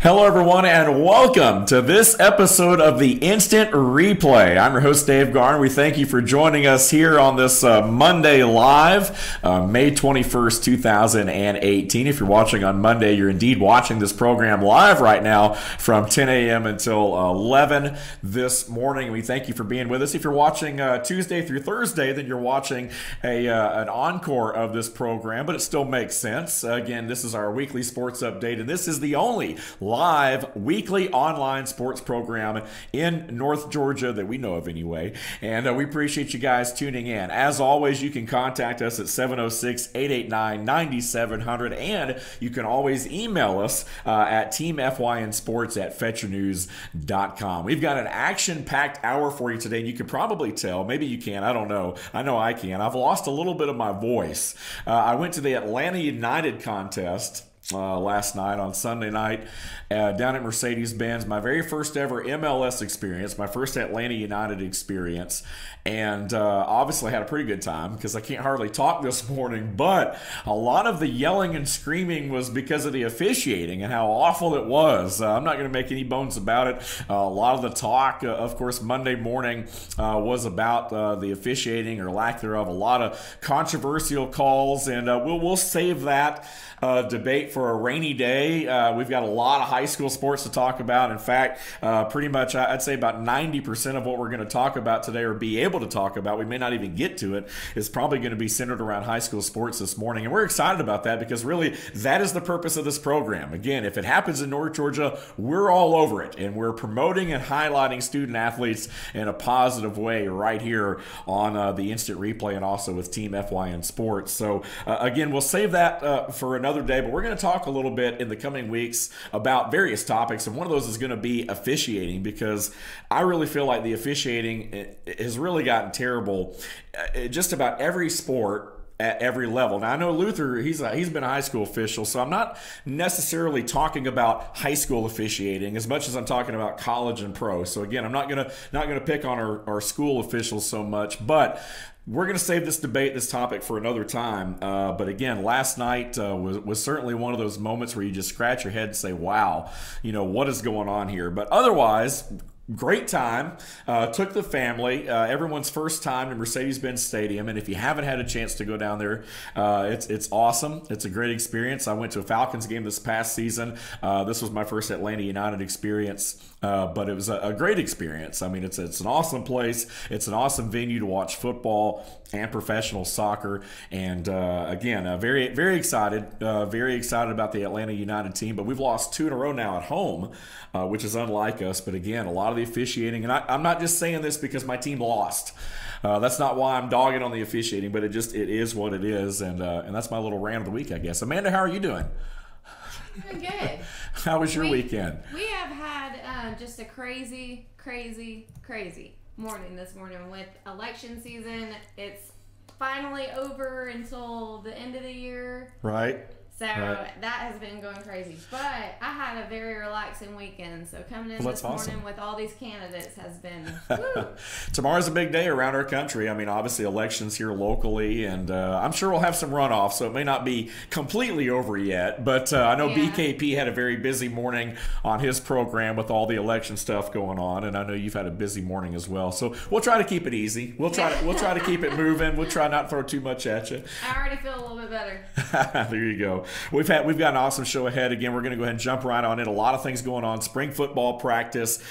Hello, everyone, and welcome to this episode of the Instant Replay. I'm your host, Dave Garner. We thank you for joining us here on this Monday live, May 21st, 2018. If you're watching on Monday, you're indeed watching this program live right now from 10 a.m. until 11 this morning. We thank you for being with us. If you're watching Tuesday through Thursday, then you're watching an encore of this program, but it still makes sense. Again, this is our weekly sports update, and this is the only live weekly online sports program in North Georgia that we know of anyway. And we appreciate you guys tuning in. As always, you can contact us at 706-889-9700, and you can always email us at Team FYN Sports at FetcherNews.com. We've got an action-packed hour for you today, and you can probably tell, maybe you can, I don't know. I know I can. I've lost a little bit of my voice. I went to the Atlanta United contest last night on Sunday night down at Mercedes-Benz. My very first ever MLS experience, my first Atlanta United experience, and obviously had a pretty good time because I can't hardly talk this morning, but a lot of the yelling and screaming was because of the officiating and how awful it was. I'm not going to make any bones about it. A lot of the talk, of course, Monday morning was about the officiating or lack thereof. A lot of controversial calls, and we'll save that debate for a rainy day. We've got a lot of high school sports to talk about. In fact, pretty much I'd say about 90% of what we're going to talk about today or be able to talk about, we may not even get to it, is probably going to be centered around high school sports this morning. And we're excited about that because really that is the purpose of this program. Again, if it happens in North Georgia, we're all over it. And we're promoting and highlighting student athletes in a positive way right here on the Instant Replay and also with Team FYN Sports. So again, we'll save that for another day, but we're going to talk a little bit in the coming weeks about various topics, and one of those is going to be officiating, because I really feel like the officiating has really gotten terrible just about every sport at every level. Now, I know Luther, he's been a high school official, so I'm not necessarily talking about high school officiating as much as I'm talking about college and pro. So again, I'm not gonna pick on our school officials so much, but we're going to save this debate, this topic, for another time. But again, last night was certainly one of those moments where you just scratch your head and say, wow, what is going on here? But otherwise, great time. Took the family. Everyone's first time to Mercedes-Benz Stadium, and if you haven't had a chance to go down there, it's awesome. It's a great experience. I went to a Falcons game this past season. This was my first Atlanta United experience, but it was a great experience. I mean, it's an awesome place. It's an awesome venue to watch football and professional soccer. And again, very, very excited about the Atlanta United team. But we've lost 2 in a row now at home, which is unlike us. But again, a lot of the officiating, and I'm not just saying this because my team lost. That's not why I'm dogging on the officiating, but it is what it is, and that's my little rant of the week, I guess. Amanda, how are you doing? Doing good. How was your weekend? We have had just a crazy morning this morning with election season. It's finally over until the end of the year. Right. So that has been going crazy. But I had a very relaxing weekend. So coming in this morning with all these candidates has been woo. Tomorrow's a big day around our country. I mean, obviously elections here locally, and I'm sure we'll have some runoff, so it may not be completely over yet. But I know BKP had a very busy morning on his program with all the election stuff going on, and I know you've had a busy morning as well. So we'll try to keep it easy. We'll try to keep it moving. We'll try not to throw too much at you. I already feel a little bit better. There you go. We've got an awesome show ahead. Again, we're going to go ahead and jump right on it. A lot of things going on. Spring football practice,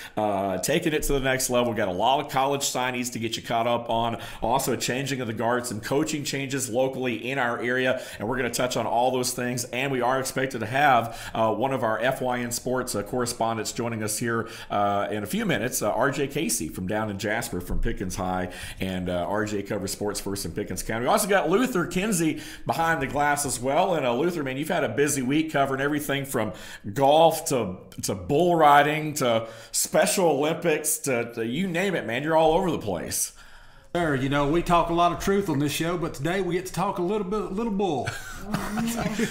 taking it to the next level. We've got a lot of college signees to get you caught up on. Also, a changing of the guard, some coaching changes locally in our area, and we're going to touch on all those things. And we are expected to have one of our FYN Sports correspondents joining us here in a few minutes, RJ Casey from down in Jasper from Pickens High, and RJ covers sports first in Pickens County. We also got Luther Kinsey behind the glass as well. And Luther, man, you've had a busy week covering everything from golf to bull riding to Special Olympics to you name it, man. You're all over the place. You know, we talk a lot of truth on this show, but today we get to talk a little bull.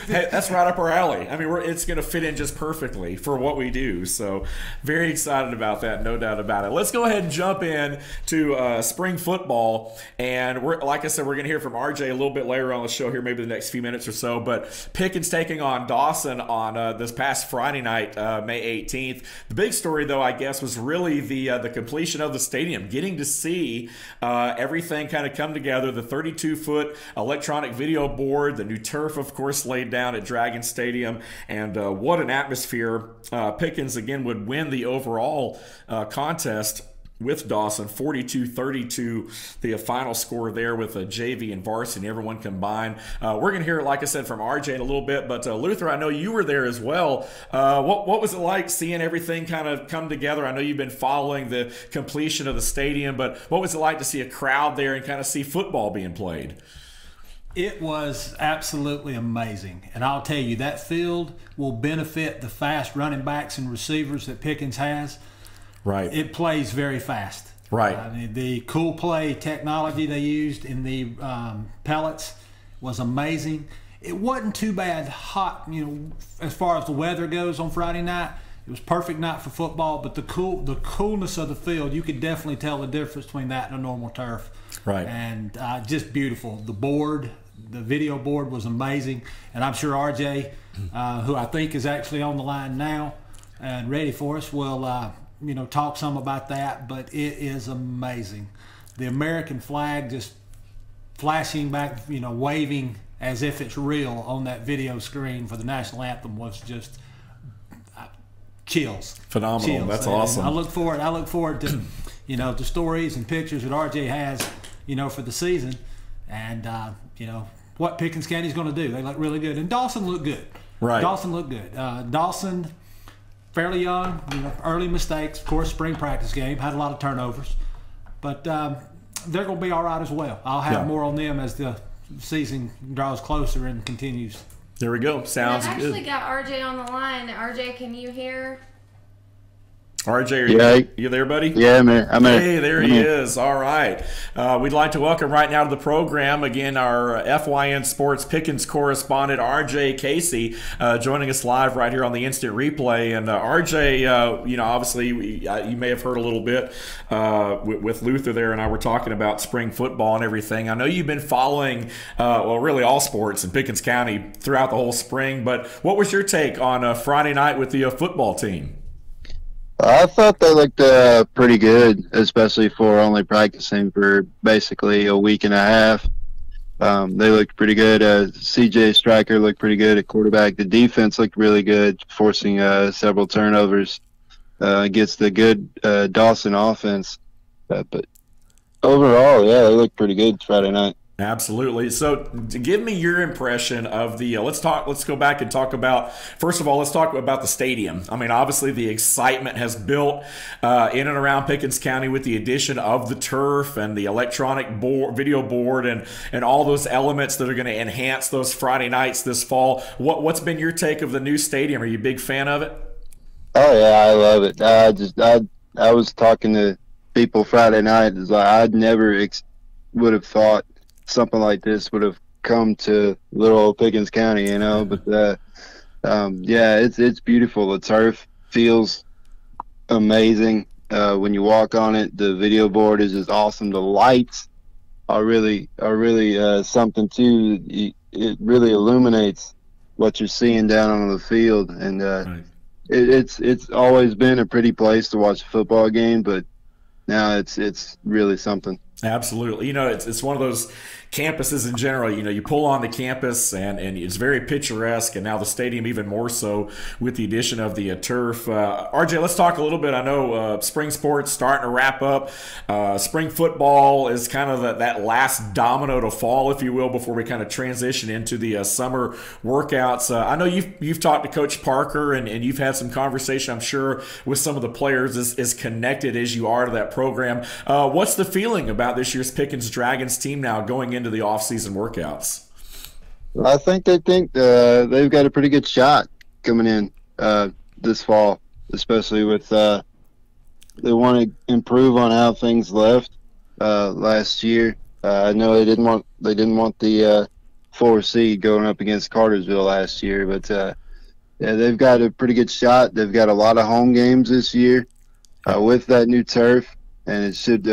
Hey, that's right up our alley. I mean, it's going to fit in just perfectly for what we do. So very excited about that, no doubt about it. Let's go ahead and jump in to spring football. And like I said, we're going to hear from RJ a little bit later on the show here, maybe the next few minutes or so. But Pickens taking on Dawson on this past Friday night, May 18th. The big story, though, I guess, was really the completion of the stadium, getting to see everything kind of come together, the 32-foot electronic video board, the new turf, of course, laid down at Dragon Stadium, and what an atmosphere. Pickens, again, would win the overall contest with Dawson, 42-32, the final score there with JV and varsity, everyone combined. We're going to hear it, like I said, from RJ in a little bit, but Luther, I know you were there as well. What was it like seeing everything kind of come together? I know you've been following the completion of the stadium, but what was it like to see a crowd there and kind of see football being played? It was absolutely amazing. And I'll tell you, that field will benefit the fast running backs and receivers that Pickens has. Right. It plays very fast. Right. I mean, the cool play technology they used in the pellets was amazing. It wasn't too bad hot, you know, as far as the weather goes on Friday night. It was perfect night for football, but the coolness of the field, you could definitely tell the difference between that and a normal turf. Right. And just beautiful. The board, the video board was amazing. And I'm sure RJ, who I think is actually on the line now and ready for us, will talk some about that. But it is amazing. The American flag just flashing back, waving as if it's real on that video screen for the national anthem was just chills. Phenomenal. Chills. That's And awesome. I look forward to the stories and pictures that RJ has for the season, and what Pickens County's going to do. They look really good, and Dawson looked good. Right. Dawson looked good. Dawson, fairly young, early mistakes. Of course, spring practice game had a lot of turnovers, but they're going to be all right as well. I'll have more on them as the season draws closer and continues. There we go. Sounds good. I've actually got RJ on the line. RJ, can you hear? RJ, are you there, buddy? Yeah, man. I'm here. Hey, there he is. All right. We'd like to welcome right now to the program, again, our FYN Sports Pickens correspondent, RJ Casey, joining us live right here on the Instant Replay. And RJ, obviously, you may have heard a little bit with Luther there, and I were talking about spring football and everything. I know you've been following, really all sports in Pickens County throughout the whole spring, but what was your take on Friday night with the football team? I thought they looked pretty good, especially for only practicing for basically a week and a half. They looked pretty good. CJ Stryker looked pretty good at quarterback. The defense looked really good, forcing several turnovers against the good Dawson offense. But overall, yeah, they looked pretty good Friday night. Absolutely. So give me your impression of the let's go back and talk about, first of all, let's talk about the stadium. I mean, obviously the excitement has built in and around Pickens County with the addition of the turf and the electronic video board and all those elements that are going to enhance those Friday nights this fall. What's been your take of the new stadium? Are you a big fan of it? Oh yeah, I love it. I was talking to people Friday night. It's like I'd never would have thought something like this would have come to little old Pickens County, but it's beautiful. The turf feels amazing when you walk on it. The video board is just awesome. The lights are really something too. It really illuminates what you're seeing down on the field, and Right. It's always been a pretty place to watch a football game, but now it's really something. Absolutely. It's one of those campuses in general. You pull on the campus and it's very picturesque, and now the stadium even more so with the addition of the turf. RJ, let's talk a little bit. I know spring sports starting to wrap up. Spring football is kind of that last domino to fall, if you will, before we kind of transition into the summer workouts. I know you've talked to Coach Parker and you've had some conversation, I'm sure, with some of the players as connected as you are to that program. What's the feeling about this year's Pickens Dragons team now going into the off-season workouts? I think they've got a pretty good shot coming in this fall, especially with they want to improve on how things left last year. I know they didn't want the 4 seed going up against Cartersville last year, but yeah, they've got a pretty good shot. They've got a lot of home games this year with that new turf, and it should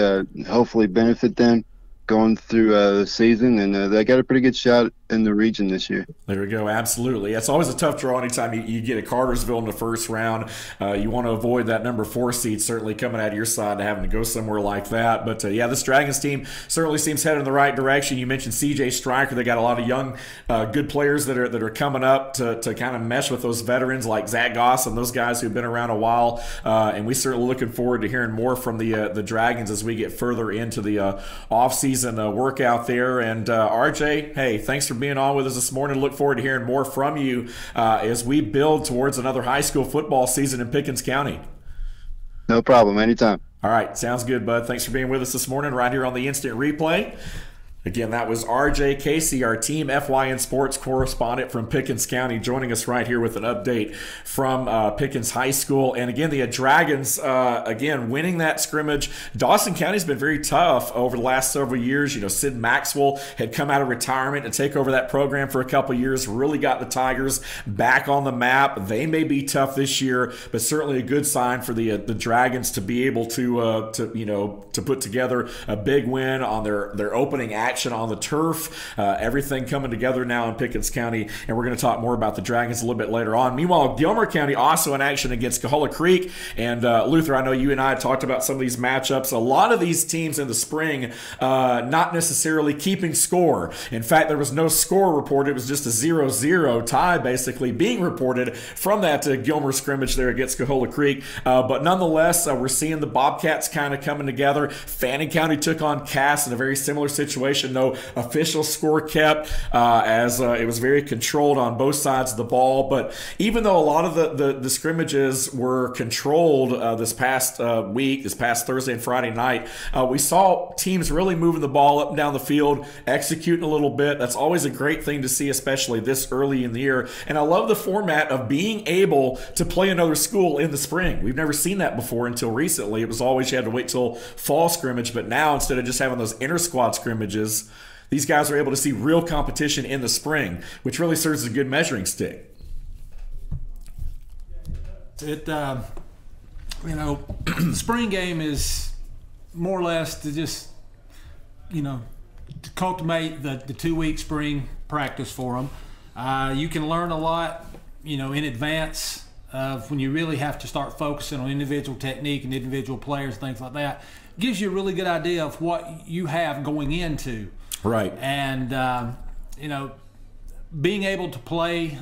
hopefully benefit them going through the season, and they got a pretty good shot in the region this year. There we go. Absolutely. It's always a tough draw anytime you get a Cartersville in the first round. You want to avoid that number 4 seed certainly coming out of your side and having to go somewhere like that. But, yeah, this Dragons team certainly seems headed in the right direction. You mentioned C.J. Stryker. They got a lot of young, good players that are coming up to kind of mesh with those veterans like Zach Goss and those guys who've been around a while. And we're certainly looking forward to hearing more from the Dragons as we get further into the off-season workout there. And, RJ, hey, thanks for being on with us this morning. Look forward to hearing more from you as we build towards another high school football season in Pickens County. No problem. Anytime. All right. Sounds good, bud. Thanks for being with us this morning right here on the Instant Replay. Again, that was RJ Casey, our Team FYN Sports correspondent from Pickens County, joining us right here with an update from Pickens High School. And again, the Dragons, again, winning that scrimmage. Dawson County's been very tough over the last several years. You know, Sid Maxwell had come out of retirement to take over that program for a couple years, really got the Tigers back on the map. They may be tough this year, but certainly a good sign for the Dragons to be able to put together a big win on their opening action on the turf. Everything coming together now in Pickens County, and we're going to talk more about the Dragons a little bit later on. Meanwhile, Gilmer County also in action against Cahola Creek. And Luther, I know you and I talked about some of these matchups. A lot of these teams in the spring not necessarily keeping score. In fact, there was no score reported. It was just a 0-0 tie basically being reported from that Gilmer scrimmage there against Cahola Creek. But nonetheless, we're seeing the Bobcats kind of coming together. Fannin County took on Cass in a very similar situation. No official score kept as it was very controlled on both sides of the ball. But even though a lot of the scrimmages were controlled this past week, this past Thursday and Friday night, we saw teams really moving the ball up and down the field, executing a little bit. That's always a great thing to see, especially this early in the year. And I love the format of being able to play another school in the spring. We've never seen that before until recently. It was always you had to wait till fall scrimmage, but now instead of just having those inter-squad scrimmages, these guys are able to see real competition in the spring, which really serves as a good measuring stick. The spring game is more or less to just, to cultivate the 2-week spring practice for them. You can learn a lot, in advance of when you really have to start focusing on individual technique and individual players, things like that. Gives you a really good idea of what you have going into. Right. And, being able to play,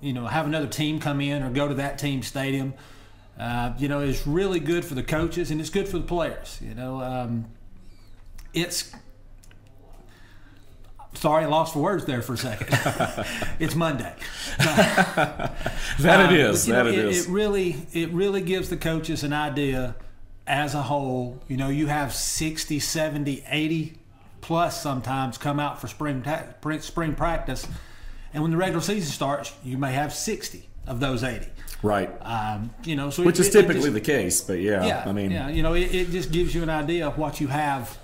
have another team come in or go to that team's stadium, is really good for the coaches and it's good for the players. Sorry, I lost for words there for a second. It's Monday. It is. It really gives the coaches an idea as a whole. You have 60, 70, 80 plus sometimes come out for spring practice, and when the regular season starts, you may have 60 of those 80. Right. So which is typically the case, but it just gives you an idea of what you have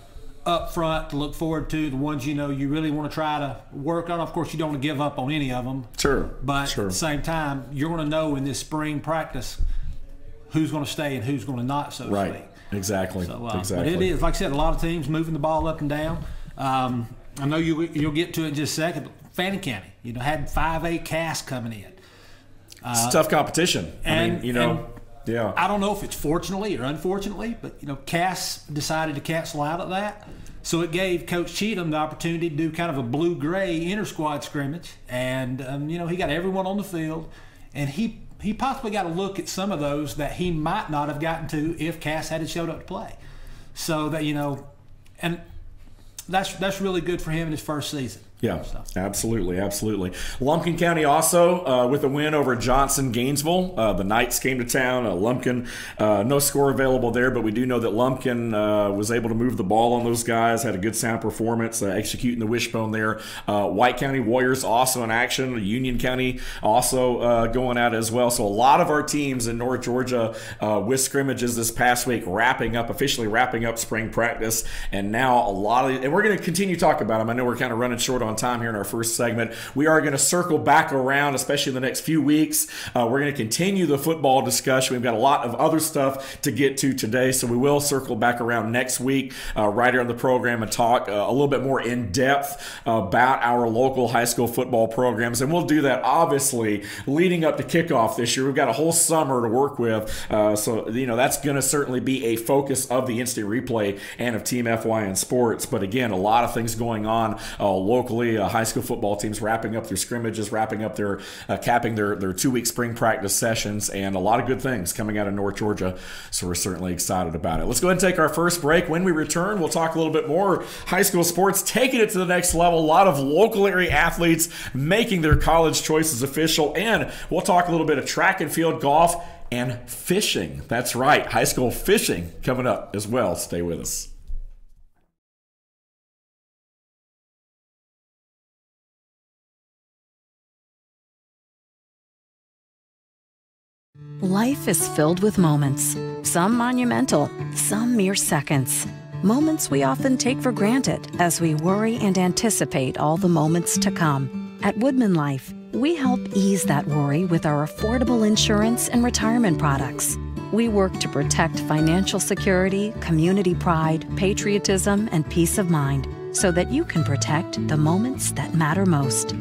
up front to look forward to, the ones you really want to try to work on. Of course, you don't want to give up on any of them. Sure. But at the same time, you're going to know in this spring practice who's going to stay and who's going to not, so to speak. Exactly. But it is, like I said, a lot of teams moving the ball up and down. I know you'll get to it in just a second. But Fannin County, had 5A Cass coming in. It's tough competition. Yeah. I don't know if it's fortunately or unfortunately, but Cass decided to cancel out of that, so it gave Coach Cheatham the opportunity to do kind of a blue-gray inter-squad scrimmage, and he got everyone on the field, and he possibly got a look at some of those that he might not have gotten to if Cass had showed up to play. So that and that's really good for him in his first season. Yeah, absolutely, absolutely. Lumpkin County also with a win over Johnson Gainesville. The Knights came to town. Lumpkin, no score available there, but we do know that Lumpkin was able to move the ball on those guys, had a good sound performance, executing the wishbone there. White County Warriors also in action. Union County also going at it as well. So a lot of our teams in North Georgia with scrimmages this past week officially wrapping up spring practice. And now and we're going to continue to talk about them. I know we're kind of running short on time here in our first segment. We are going to circle back around, especially in the next few weeks. We're going to continue the football discussion. We've got a lot of other stuff to get to today, so we will circle back around next week right here on the program and talk a little bit more in depth about our local high school football programs. And we'll do that, obviously, leading up to kickoff this year. We've got a whole summer to work with, so that's going to certainly be a focus of the instant replay and of Team FYN Sports. But again, a lot of things going on locally. High school football teams wrapping up their scrimmages, wrapping up their capping their 2-week spring practice sessions, and a lot of good things coming out of North Georgia. So we're certainly excited about it. Let's go ahead and take our first break. When we return, we'll talk a little bit more high school sports, taking it to the next level. A lot of local area athletes making their college choices official, and we'll talk a little bit of track and field, golf, and fishing. That's right, high school fishing coming up as well. Stay with us. Life is filled with moments, some monumental, some mere seconds. Moments we often take for granted as we worry and anticipate all the moments to come. At Woodman Life, we help ease that worry with our affordable insurance and retirement products. We work to protect financial security, community pride, patriotism, and peace of mind so that you can protect the moments that matter most.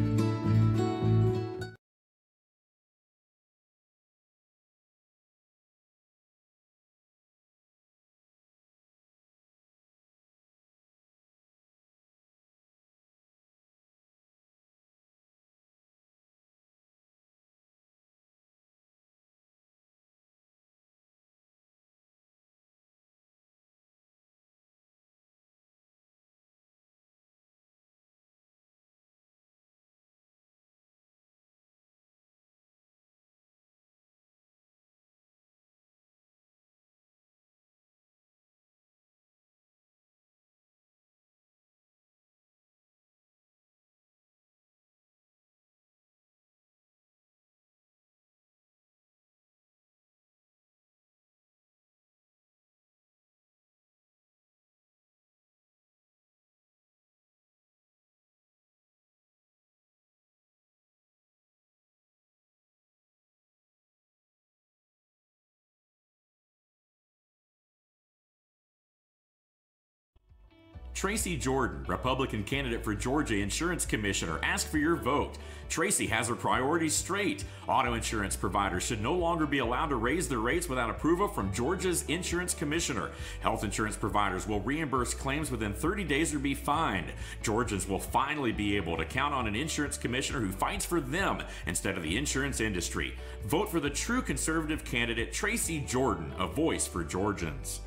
Tracy Jordan, Republican candidate for Georgia Insurance Commissioner, ask for your vote. Tracy has her priorities straight. Auto insurance providers should no longer be allowed to raise their rates without approval from Georgia's insurance commissioner. Health insurance providers will reimburse claims within 30 days or be fined. Georgians will finally be able to count on an insurance commissioner who fights for them instead of the insurance industry. Vote for the true conservative candidate, Tracy Jordan, a voice for Georgians.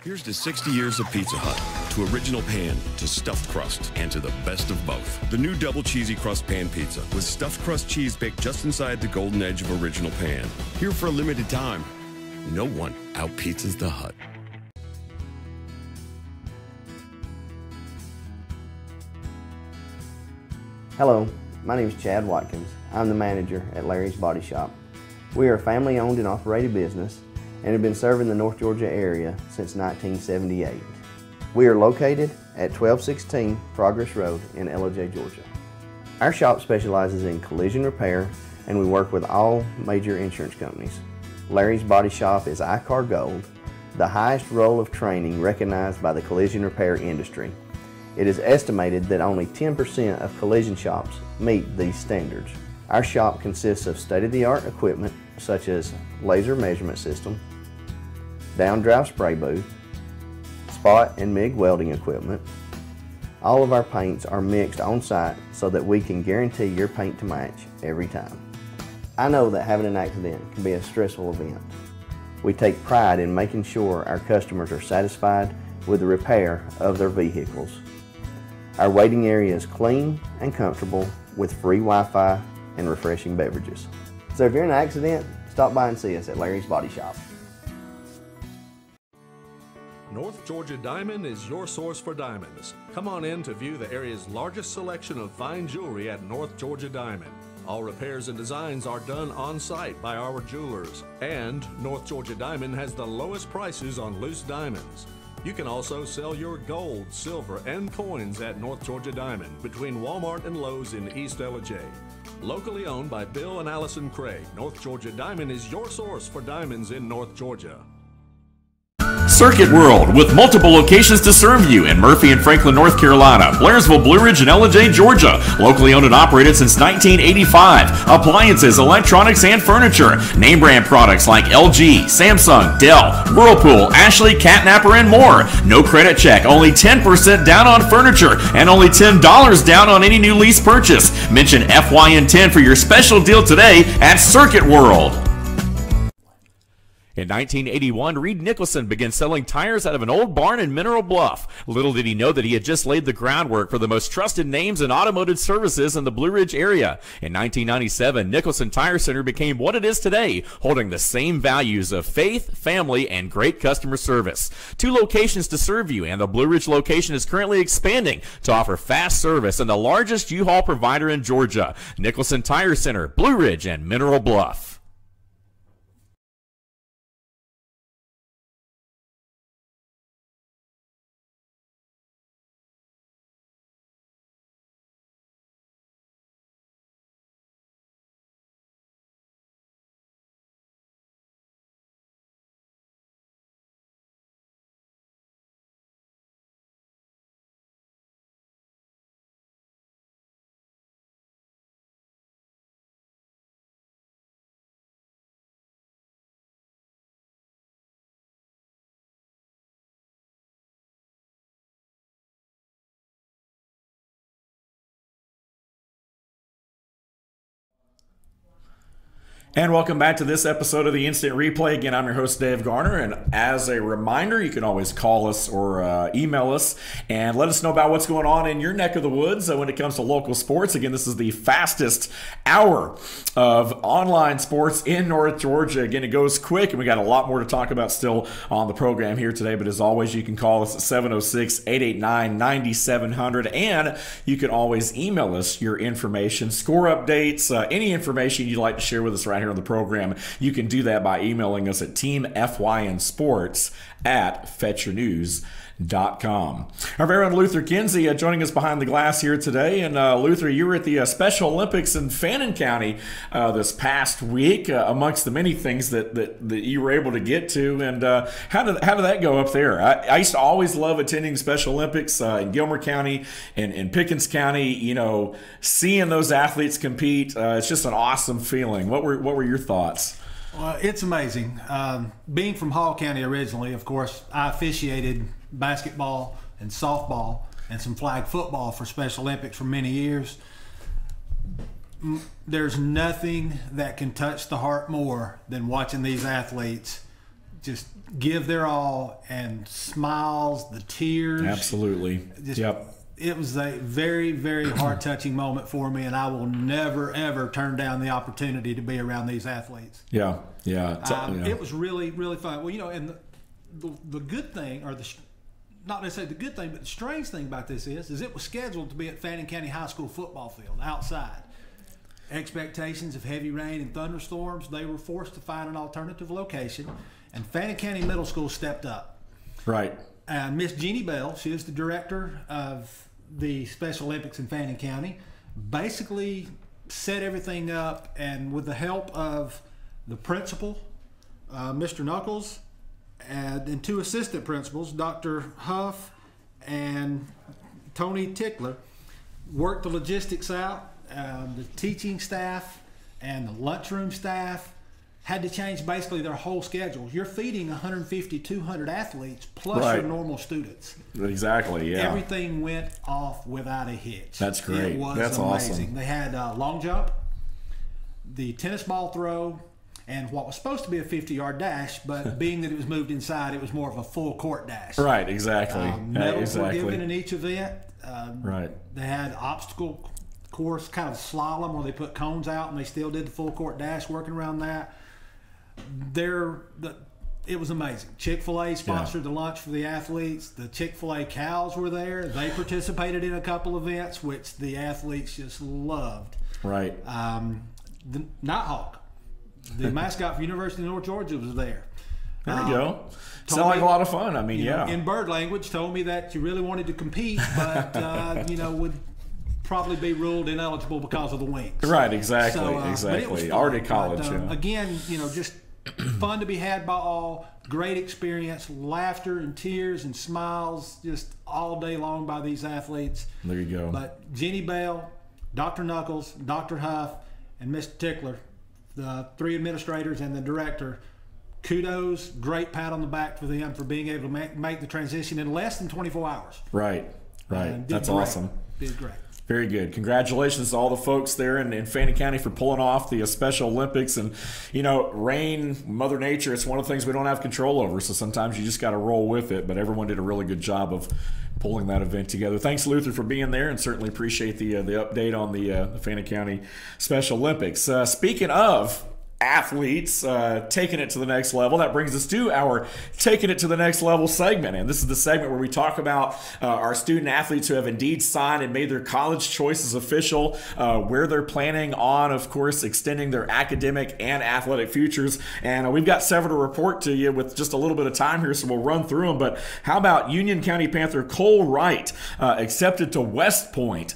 Here's to 60 years of Pizza Hut, to original pan, to stuffed crust, and to the best of both. The new double cheesy crust pan pizza with stuffed crust cheese baked just inside the golden edge of original pan. Here for a limited time. No one out-pizzas the Hut. Hello, my name is Chad Watkins. I'm the manager at Larry's Body Shop. We are a family-owned and operated business and have been serving the North Georgia area since 1978. We are located at 1216 Progress Road in LOJ, Georgia. Our shop specializes in collision repair and we work with all major insurance companies. Larry's Body Shop is ICAR Gold, the highest role of training recognized by the collision repair industry. It is estimated that only 10% of collision shops meet these standards. Our shop consists of state-of-the-art equipment such as laser measurement system, down-drive spray booth, spot and MIG welding equipment. All of our paints are mixed on-site so that we can guarantee your paint to match every time. I know that having an accident can be a stressful event. We take pride in making sure our customers are satisfied with the repair of their vehicles. Our waiting area is clean and comfortable with free Wi-Fi and refreshing beverages. So if you're in an accident, stop by and see us at Larry's Body Shop. North Georgia Diamond is your source for diamonds. Come on in to view the area's largest selection of fine jewelry at North Georgia Diamond. All repairs and designs are done on site by our jewelers. And North Georgia Diamond has the lowest prices on loose diamonds. You can also sell your gold, silver, and coins at North Georgia Diamond between Walmart and Lowe's in East Ellijay. Locally owned by Bill and Allison Craig, North Georgia Diamond is your source for diamonds in North Georgia. Circuit World, with multiple locations to serve you in Murphy and Franklin, North Carolina, Blairsville, Blue Ridge, and Ellijay, Georgia. Locally owned and operated since 1985. Appliances, electronics, and furniture. Name brand products like LG, Samsung, Dell, Whirlpool, Ashley, Catnapper, and more. No credit check, only 10% down on furniture, and only $10 down on any new lease purchase. Mention FYN10 for your special deal today at Circuit World. In 1981, Reed Nicholson began selling tires out of an old barn in Mineral Bluff. Little did he know that he had just laid the groundwork for the most trusted names in automotive services in the Blue Ridge area. In 1997, Nicholson Tire Center became what it is today, holding the same values of faith, family, and great customer service. 2 locations to serve you, and the Blue Ridge location is currently expanding to offer fast service and the largest U-Haul provider in Georgia. Nicholson Tire Center, Blue Ridge, and Mineral Bluff. And welcome back to this episode of the Instant Replay. Again, I'm your host, Dave Garner, and as a reminder, you can always call us or email us and let us know about what's going on in your neck of the woods when it comes to local sports. Again, this is the fastest hour of online sports in North Georgia. Again, it goes quick, and we got a lot more to talk about still on the program here today, but as always, you can call us at 706-889-9700, and you can always email us your information, score updates, any information you'd like to share with us right here on the program. You can do that by emailing us at teamfynsports@fetchernews.com. Our very own Luther Kinsey joining us behind the glass here today. And Luther, you were at the Special Olympics in Fannin County this past week, amongst the many things that you were able to get to. And how did that go up there? I used to always love attending Special Olympics in Gilmer County and in Pickens County. You know, seeing those athletes compete, it's just an awesome feeling. What were your thoughts? Well, it's amazing. Being from Hall County originally, of course, I officiated basketball and softball and some flag football for Special Olympics for many years. There's nothing that can touch the heart more than watching these athletes just give their all, and smiles, the tears. Absolutely. Yep. It was a very, very heart-touching moment for me, and I will never, ever turn down the opportunity to be around these athletes. Yeah. It was really, really fun. Well, you know, and the good thing, or not necessarily the good thing, but the strange thing about this is it was scheduled to be at Fannin County High School football field outside. Expectations of heavy rain and thunderstorms, they were forced to find an alternative location, and Fannin County Middle School stepped up. Right. Miss Jeannie Bell, she is the director of the Special Olympics in Fannin County, basically set everything up, and with the help of the principal, Mr. Knuckles, and 2 assistant principals, Dr. Huff and Tony Tickler, worked the logistics out. The teaching staff and the lunchroom staff had to change basically their whole schedule. You're feeding 150, 200 athletes plus your normal students. Exactly, yeah. Everything went off without a hitch. That's great. It was That's amazing. awesome. They had long jump, the tennis ball throw, and what was supposed to be a 50-yard dash, but being that it was moved inside, it was more of a full court dash. Right, exactly. Medals were given in each event. Right. They had obstacle course, kind of slalom, where they put cones out and they still did the full court dash, working around that. It was amazing. Chick-fil-A sponsored the lunch for the athletes. The Chick-fil-A cows were there. They participated in a couple events, which the athletes just loved. Right. The Nighthawk, the mascot for University of North Georgia, was there. There you go. Sound like a lot of fun. I mean, yeah. In bird language, told me that you really wanted to compete, but would probably be ruled ineligible because of the wings. Right. Exactly. So, exactly. Already college. Again, just fun to be had by all. Great experience, laughter and tears and smiles just all day long by these athletes. There you go. But Jenny Bell, Dr. Knuckles, Dr. Huff, and Mr. Tickler, the 3 administrators and the director, kudos, great pat on the back for them for being able to make the transition in less than 24 hours. Right. That's awesome. Did great. Very good. Congratulations to all the folks there in Fannin County for pulling off the Special Olympics. And, rain, Mother Nature, it's one of the things we don't have control over. So sometimes you just got to roll with it. But everyone did a really good job of pulling that event together. Thanks, Luther, for being there, and certainly appreciate the update on the Fannin County Special Olympics. Speaking of athletes taking it to the next level, that brings us to our Taking It to the Next Level segment. And this is the segment where we talk about our student athletes who have indeed signed and made their college choices official, where they're planning on, of course, extending their academic and athletic futures. And we've got several to report to you with just a little bit of time here, so we'll run through them. But how about Union County Panther Cole Wright, accepted to West Point?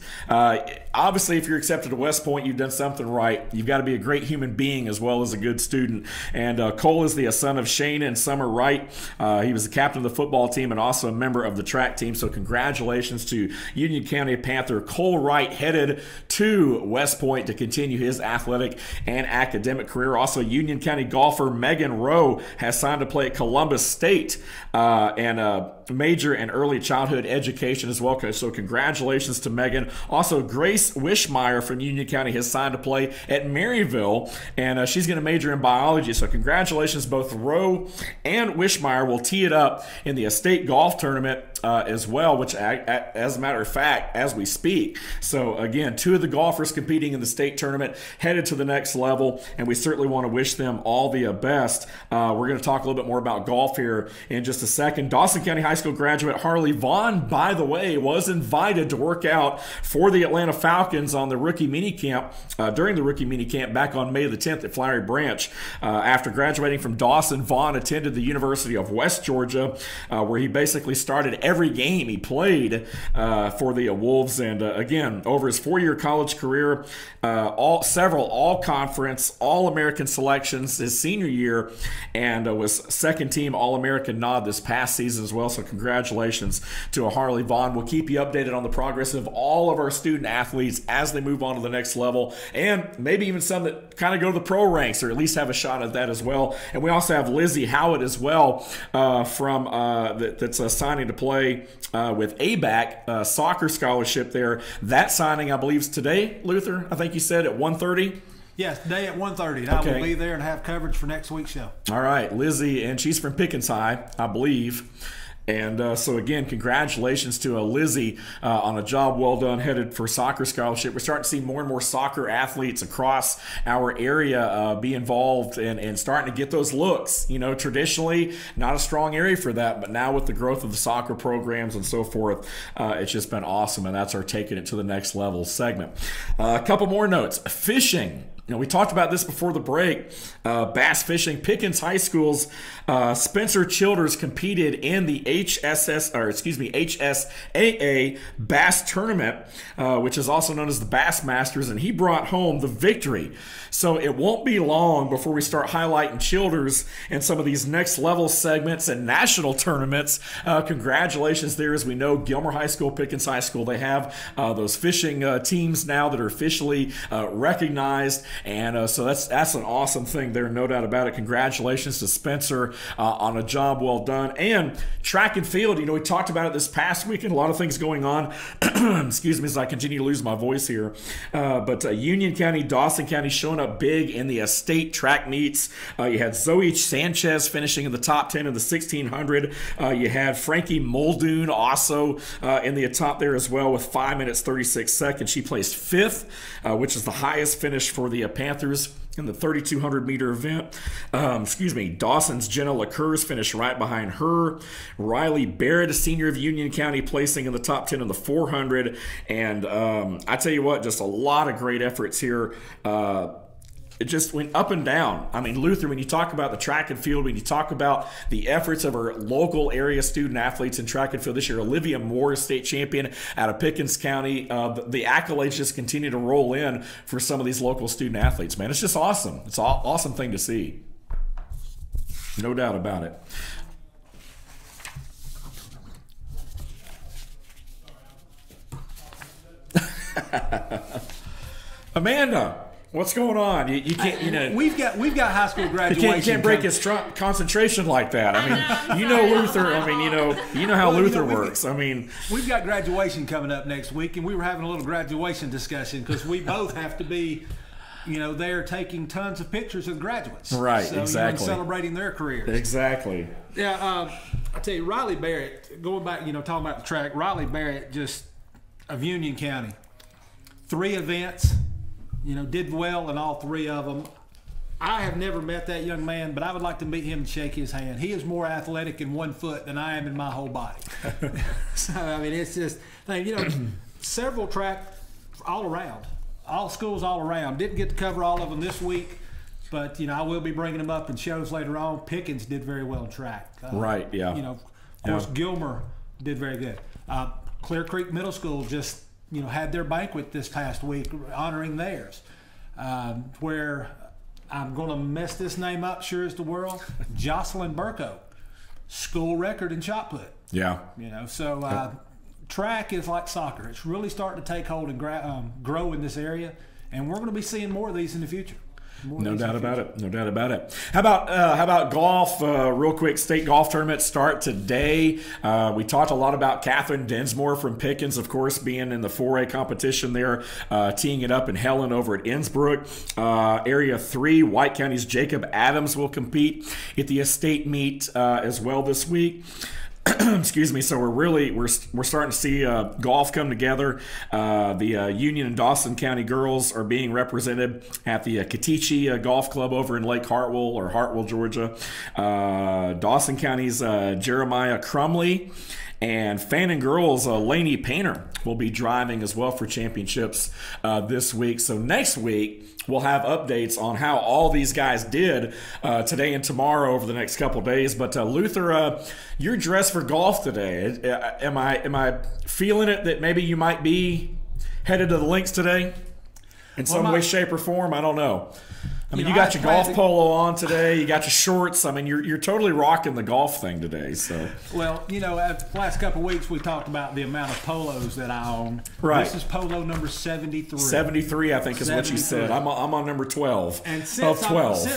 Obviously, if you're accepted to West Point, you've done something right. You've got to be a great human being as well as a good student. And Cole is the son of Shane and Summer Wright. He was the captain of the football team and also a member of the track team. So congratulations to Union County Panther Cole Wright, headed to West Point to continue his athletic and academic career. Also, Union County golfer Megan Rowe has signed to play at Columbus State and major in early childhood education as well. So congratulations to Megan. Also, Grace Wishmeyer from Union County has signed to play at Maryville, and she's going to major in biology. So congratulations, both Rowe and Wishmeyer will tee it up in the state golf tournament as well, which as a matter of fact, as we speak. So again, 2 of the golfers competing in the state tournament headed to the next level, and we certainly want to wish them all the best. We're going to talk a little bit more about golf here in just a second. Dawson County High School graduate Harley Vaughn, by the way, was invited to work out for the Atlanta Falcons on the rookie minicamp, during the rookie minicamp back on May the 10th at Flowery Branch. After graduating from Dawson, Vaughn attended the University of West Georgia, where he basically started every game he played for the Wolves. And again, over his 4-year college career, several all-conference, all-American selections his senior year, and was second-team All-American nod this past season as well. So congratulations to Harley Vaughn. We'll keep you updated on the progress of all of our student athletes as they move on to the next level, and maybe even some that kind of go to the pro ranks or at least have a shot at that as well. And we also have Lizzie Howard as well from that's signing to play with ABAC soccer scholarship there. That signing, I believe, is today, Luther. I think you said at 1:30. Yes, today at 1:30. I will be there and have coverage for next week's show. All right, Lizzie, and she's from Pickens High, I believe. And so, again, congratulations to Lizzie on a job well done, headed for soccer scholarship. We're starting to see more and more soccer athletes across our area be involved and starting to get those looks. Traditionally, not a strong area for that, but now with the growth of the soccer programs and so forth, it's just been awesome, and that's our Taking It to the Next Level segment. A couple more notes. Fishing. We talked about this before the break. Bass fishing. Pickens High School's Spencer Childers competed in the HSAA Bass Tournament, which is also known as the Bass Masters, and he brought home the victory. So it won't be long before we start highlighting Childers in some of these next level segments and national tournaments. Congratulations there. As we know, Gilmer High School, Pickens High School, they have those fishing teams now that are officially recognized. And so that's an awesome thing there, no doubt about it. Congratulations to Spencer on a job well done. And track and field, we talked about it this past week, and a lot of things going on excuse me as I continue to lose my voice here. But Union County, Dawson County showing up big in the state track meets. You had Zoe Sanchez finishing in the top 10 in the 1600. You had Frankie Muldoon also in the top there as well with 5 minutes 36 seconds. She placed 5th, which is the highest finish for the Panthers in the 3,200 meter event. Dawson's Jenna LaCours finished right behind her. Riley Barrett, a senior of Union County, placing in the top 10 in the 400. And I tell you what, just a lot of great efforts here. It just went up and down. I mean, Luther, when you talk about the track and field, when you talk about the efforts of our local area student athletes in track and field this year, Olivia Moore, state champion out of Pickens County, the accolades just continue to roll in for some of these local student athletes, man. It's just awesome. It's an awesome thing to see. No doubt about it. Amanda. What's going on? You can't, you know. We've got high school graduation. You can't break his concentration like that. I mean, you know Luther. I mean, you know how Luther works. I mean, we've got graduation coming up next week, and we were having a little graduation discussion because we both have to be, there taking tons of pictures of graduates. Right. So, exactly. Celebrating their careers. Exactly. Yeah. I tell you, Riley Barrett. Going back, talking about the track. Riley Barrett, just of Union County, 3 events. Did well in all 3 of them. I have never met that young man, but I would like to meet him and shake his hand. He is more athletic in 1 foot than I am in my whole body. So, I mean, it's just, several track all around. All schools all around. Didn't get to cover all of them this week, but, I will be bringing them up in shows later on. Pickens did very well in track. Right, yeah. Of course, Gilmer did very good. Clear Creek Middle School just had their banquet this past week honoring theirs, where I'm going to mess this name up sure as the world. Jocelyn Burko, school record in shot put. Yeah. Track is like soccer. It's really starting to take hold and grow in this area, and we're going to be seeing more of these in the future. No doubt about it. No doubt about it. How about golf? Real quick, state golf tournaments start today. We talked a lot about Catherine Densmore from Pickens, of course, being in the 4A competition there, teeing it up in Helen over at Innsbruck. Area 3, White County's Jacob Adams will compete at the estate meet as well this week. Excuse me. So we're starting to see golf come together. The Union and Dawson County girls are being represented at the Katichi Golf Club over in Lake Hartwell, Georgia. Dawson County's Jeremiah Crumley and Fannin girls Lainey Painter will be driving as well for championships this week. So next week we'll have updates on how all these guys did today and tomorrow over the next couple days. But Luther, you're dressed for golf today. Am I feeling it that maybe you might be headed to the links today in some way, shape, or form? I don't know. I mean, you got your golf polo on today. You got your shorts. I mean, you're totally rocking the golf thing today. So, well, the last couple of weeks we talked about the amount of polos that I own. Right. This is polo number 73. 73, I think, is 73. What you said. I'm on number 12. And since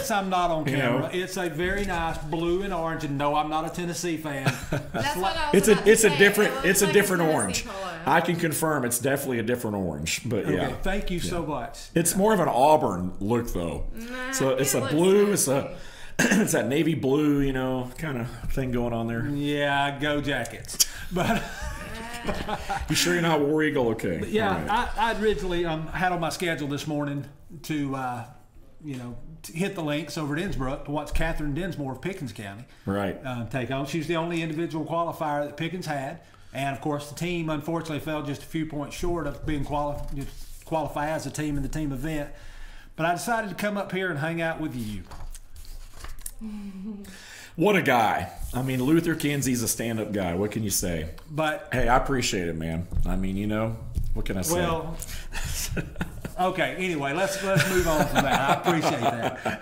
I'm not on camera, it's a very nice blue and orange. And no, I'm not a Tennessee fan. That's what I was it's a different orange. Polo. I can confirm it's definitely a different orange. But okay, yeah. Thank you so much. It's more of an auburn look though. So it's a blue, it's that navy blue, kind of thing going on there. Yeah, go Jackets. But you sure you're not War Eagle? Okay. But yeah, right. I originally had on my schedule this morning to to hit the links over at Innsbruck to watch Catherine Densmore of Pickens County take on. She's the only individual qualifier that Pickens had, and of course the team unfortunately fell just a few points short of being qualify as a team in the team event. But I decided to come up here and hang out with you. What a guy. I mean, Luther Kinsey's a stand-up guy. What can you say? But hey, I appreciate it, man. I mean, what can I say? Well, okay. Anyway, let's move on from that. I appreciate that.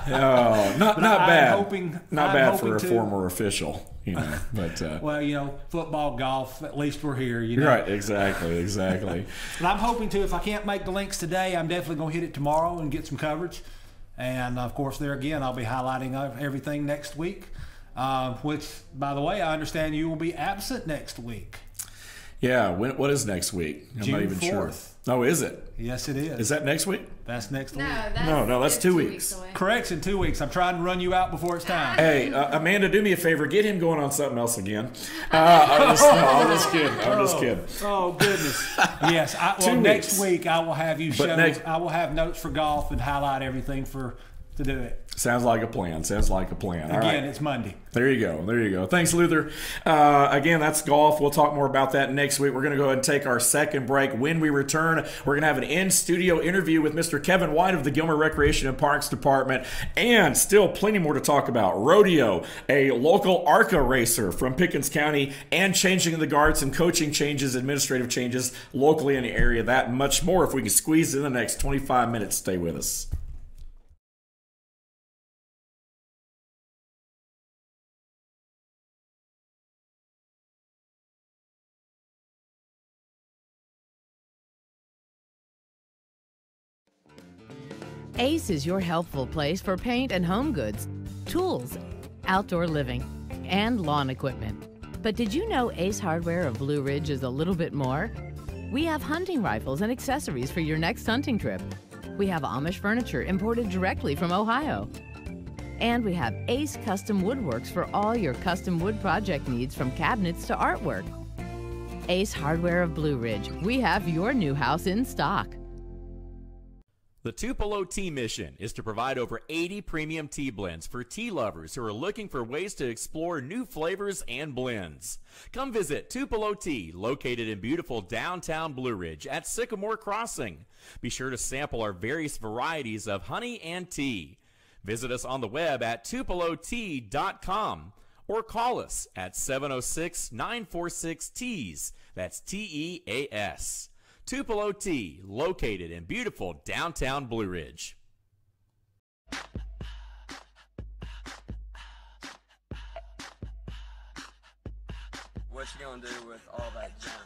Oh, not bad. Not bad for a to, former official. But well, football, golf. At least we're here. Right. Exactly. But I'm hoping to. If I can't make the links today, I'm definitely going to hit it tomorrow and get some coverage. And of course, there again, I'll be highlighting everything next week. Which, by the way, I understand you will be absent next week. Yeah. What is next week? I'm June not even 4th. sure. Oh, is it? Yes, it is. Is that next week? That's next No, week. That's it's 2 weeks. away. Correction, 2 weeks. I'm trying to run you out before it's time. Hey, Amanda, do me a favor. Get him going on something else again. I'm just kidding. Oh goodness! Yes. Next week I will have you show. I will have notes for golf and highlight everything to do it. Sounds like a plan. All right. Again, it's Monday. There you go. Thanks, Luther. Again, that's golf. We'll talk more about that next week. We're going to go ahead and take our second break. When we return, we're going to have an in-studio interview with Mr. Kevin White of the Gilmer Recreation and Parks Department, and still plenty more to talk about. Rodeo, a local ARCA racer from Pickens County, and changing the guards, some coaching changes, administrative changes locally in the area. That and much more if we can squeeze in the next 25 minutes. Stay with us. Ace is your helpful place for paint and home goods, tools, outdoor living, and lawn equipment. But did you know Ace Hardware of Blue Ridge is a little bit more? We have hunting rifles and accessories for your next hunting trip. We have Amish furniture imported directly from Ohio. And we have Ace Custom Woodworks for all your custom wood project needs, from cabinets to artwork. Ace Hardware of Blue Ridge, we have your new house in stock. The Tupelo Tea Mission is to provide over 80 premium tea blends for tea lovers who are looking for ways to explore new flavors and blends. Come visit Tupelo Tea, located in beautiful downtown Blue Ridge at Sycamore Crossing. Be sure to sample our various varieties of honey and tea. Visit us on the web at tupelotea.com or call us at 706-946-TEAS. That's TEAS. Tupelo Tea, located in beautiful downtown Blue Ridge. What you gonna do with all that junk?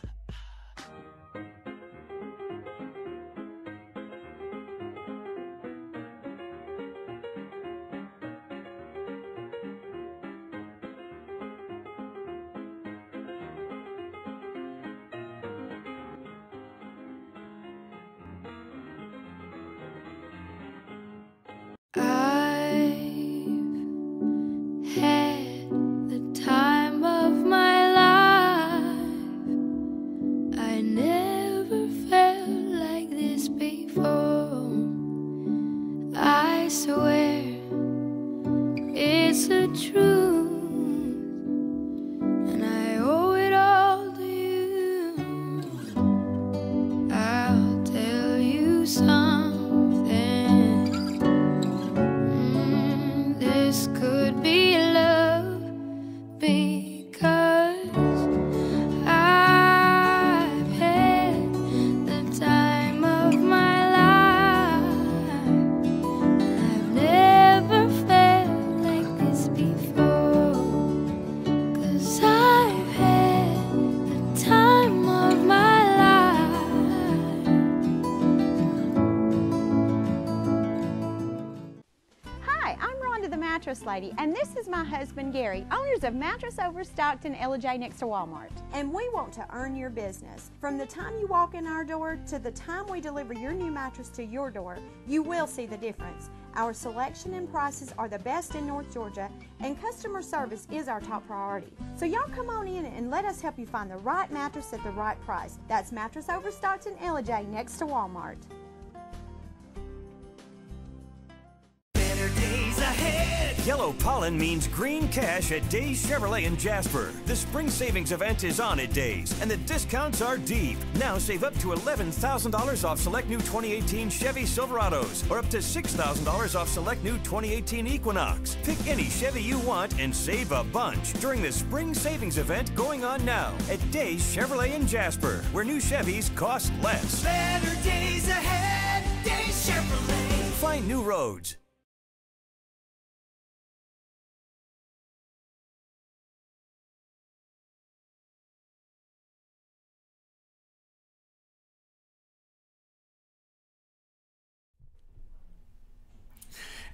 Lady, and this is my husband Gary, owners of Mattress Overstocked in LJ next to Walmart. And we want to earn your business. From the time you walk in our door to the time we deliver your new mattress to your door, you will see the difference. Our selection and prices are the best in North Georgia, and customer service is our top priority. So y'all come on in and let us help you find the right mattress at the right price. That's Mattress Overstocked in LJ next to Walmart. Yellow pollen means green cash at Days Chevrolet in Jasper. The spring savings event is on at Days, and the discounts are deep. Now save up to $11,000 off select new 2018 Chevy Silverados, or up to $6,000 off select new 2018 Equinox. Pick any Chevy you want and save a bunch during the spring savings event going on now at Days Chevrolet in Jasper, where new Chevys cost less. Better days ahead, Days Chevrolet. Find new roads.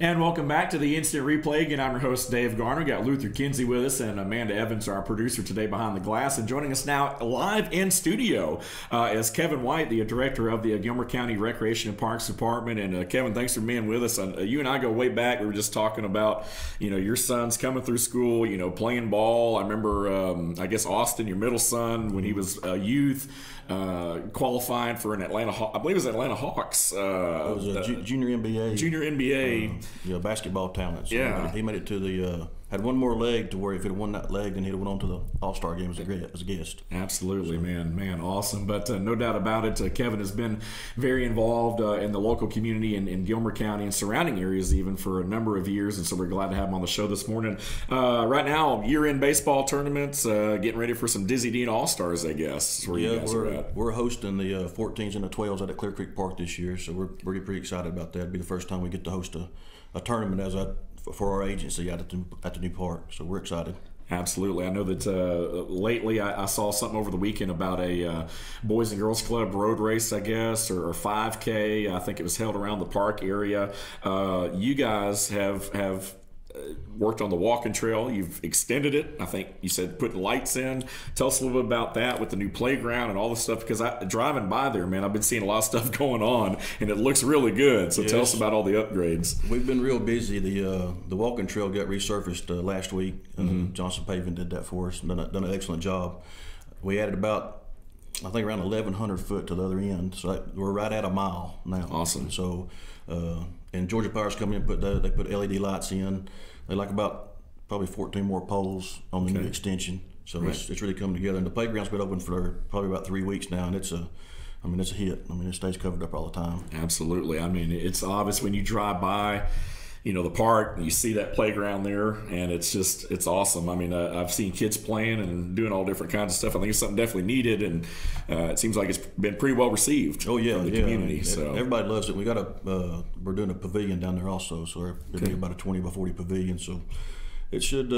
And welcome back to the Instant Replay. Again, I'm your host, Dave Garner. Got Luther Kinsey with us and Amanda Evans, our producer today behind the glass. And joining us now live in studio is Kevin White, the director of the Gilmer County Recreation and Parks Department. And Kevin, thanks for being with us. You and I go way back. We were just talking about, your son's coming through school, playing ball. I remember, I guess, Austin, your middle son, when he was a youth, qualifying for an Atlanta Hawks. It was a junior NBA. Junior NBA. Basketball talent. So yeah. He made it to the had one more leg to where if he'd won that leg, then he'd have went on to the All-Star game as a guest. Absolutely, man, awesome. But no doubt about it, Kevin has been very involved in the local community in Gilmer County and surrounding areas even for a number of years, and so we're glad to have him on the show this morning. Right now, year-end baseball tournaments, getting ready for some Dizzy Dean All-Stars, I guess. Where you guys are at. We're hosting the 14s and the 12s out at Clear Creek Park this year, so we're pretty excited about that. It'll be the first time we get to host a tournament for our agency out at the new park, so we're excited. Absolutely. I know that lately I saw something over the weekend about a Boys and Girls Club road race, I guess, or 5K. I think it was held around the park area. You guys have worked on the walking trail. You've extended it. I think you said put lights in. Tell us a little bit about that with the new playground and all this stuff, because driving by there, man, I've been seeing a lot of stuff going on, and it looks really good. So tell us about all the upgrades. We've been real busy. The walking trail got resurfaced last week. Johnson Paving did that for us and done an excellent job. We added about, I think, around 1,100 foot to the other end. So we're right at a mile now. Awesome. So, and Georgia Power's coming in, they put LED lights in. They like about probably 14 more poles on the new extension. So it's really coming together. And the playground's been open for probably about 3 weeks now, and it's a hit. It stays covered up all the time. Absolutely. It's obvious when you drive by, the park, and you see that playground there, and it's awesome. I've seen kids playing and doing all different kinds of stuff. I think it's something definitely needed, and it seems like it's been pretty well received from the community. So everybody loves it. We're doing a pavilion down there also, so it'll be about a 20 by 40 pavilion. So it should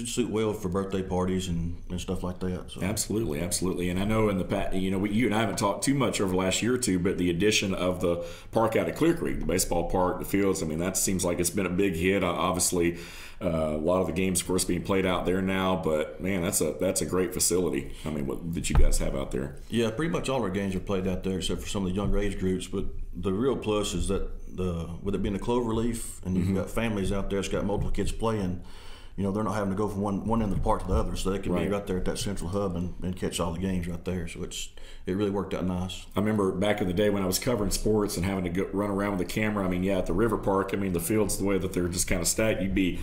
suit well for birthday parties and stuff like that. So. Absolutely. And I know in the past, you and I haven't talked too much over the last year or two, but the addition of the park out at Clear Creek, the baseball park, the fields, that seems like it's been a big hit. Obviously, a lot of the games, of course, being played out there now, but man, that's a great facility. What that you guys have out there? Yeah, pretty much all our games are played out there, except for some of the younger age groups. But the real plus is that with it being a clover leaf, and you've got families out there that's got multiple kids playing. They're not having to go from one end of the park to the other, so they can be right there at that central hub and catch all the games right there. So it really worked out nice. I remember back in the day when I was covering sports and having to run around with the camera. At the river park, the fields, the way that they're just kind of stacked, you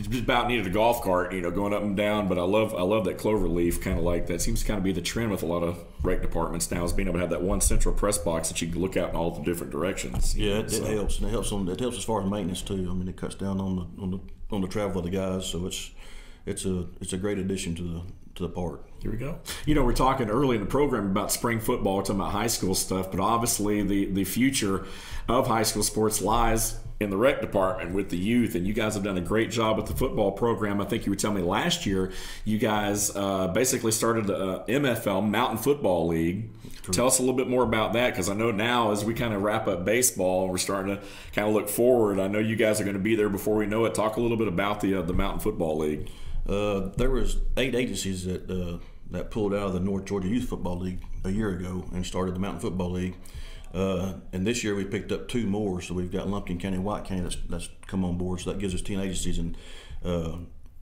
just about needed a golf cart, going up and down. But I love that clover leaf, kind of like that. Seems to kind of be the trend with a lot of rec departments now, is being able to have that one central press box that you can look out in all the different directions. Yeah, it helps, and it helps as far as maintenance too. It cuts down on the travel of the guys, so it's a great addition to the park. Here we go. We're talking early in the program about spring football, we're talking about high school stuff, but obviously the future of high school sports lies in the rec department with the youth, and you guys have done a great job with the football program. I think you were telling me last year you guys basically started the MFL, Mountain Football League. True. Tell us a little bit more about that, because I know now as we kind of wrap up baseball and we're starting to kind of look forward, I know you guys are going to be there before we know it. Talk a little bit about the Mountain Football League. There was 8 agencies that pulled out of the North Georgia Youth Football League a year ago and started the Mountain Football League. And this year we picked up 2 more, so we've got Lumpkin County and White County that's come on board, so that gives us 10 agencies, and